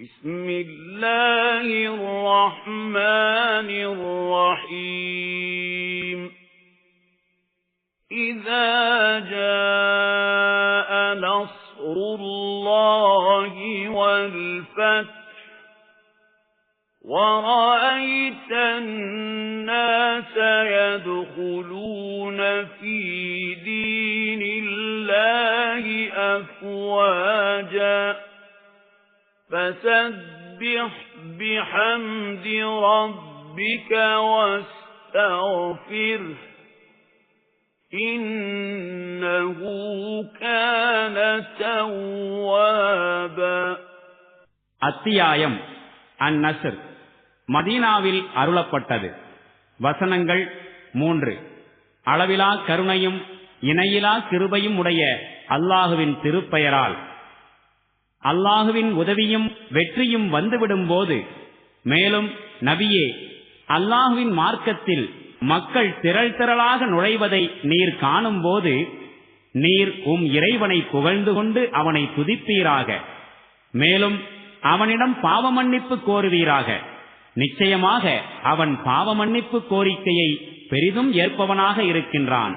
بسم الله الرحمن الرحيم إذا جاء نصر الله والفتح ورأيت الناس يدخلون في دين الله أفواجا فسبح بحمد ربك واستغفره إنه كان توابا. அத்தியாயம் அந்நஸ்ர் மதீனாவில் அருளப்பட்டது. வசனங்கள் 3. அளவிலா கருணையும் இணையிலா கிருபையும் உடைய அல்லாஹுவின் திருப்பெயரால். அல்லாஹுவின் உதவியும் வெற்றியும் வந்துவிடும் போது, மேலும் நபியே, அல்லாஹுவின் மார்க்கத்தில் மக்கள் திரள் திரளாக நுழைவதை நீர் காணும் போது, நீர் இறைவனை புகழ்ந்து கொண்டு அவனை துதிப்பீராக. மேலும் அவனிடம் பாவ மன்னிப்பு கோருவீராக. நிச்சயமாக அவன் பாவ மன்னிப்பு கோரிக்கையை பெரிதும் ஏற்பவனாக இருக்கின்றான்.